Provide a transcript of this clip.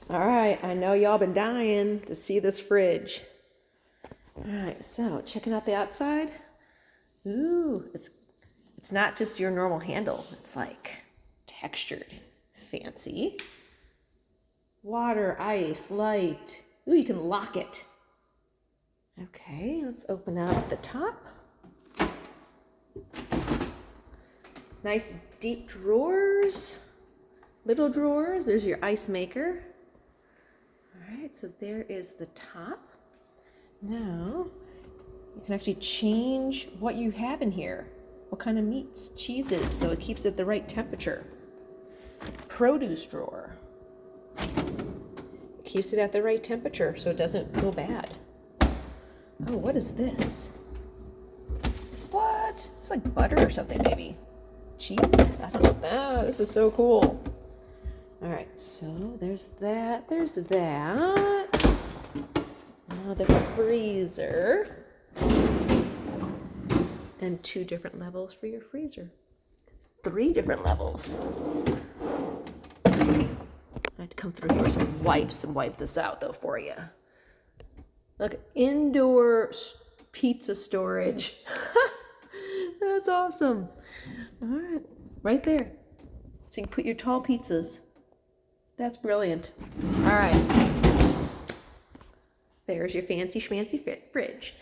All right, I know y'all been dying to see this fridge. All right, so checking out the outside. Ooh, it's not just your normal handle. It's like textured, fancy. Water, ice, light. Ooh, you can lock it. Okay, let's open up the top. Nice deep drawers, little drawers. There's your ice maker. All right, so there is the top. Now, you can actually change what you have in here. What kind of meats, cheeses, so it keeps it the right temperature. Produce drawer. It keeps it at the right temperature so it doesn't go bad. Oh, what is this? What? It's like butter or something, maybe. Cheese? I don't know. Ah, this is so cool. All right, so there's that. There's that. Now the freezer. And 2 different levels for your freezer. 3 different levels. I had to come through here with some wipes and wipe this out, though, for you. Look, indoor pizza storage. That's awesome. All right, right there. So you can put your tall pizzas. That's brilliant. All right. There's your fancy schmancy fridge.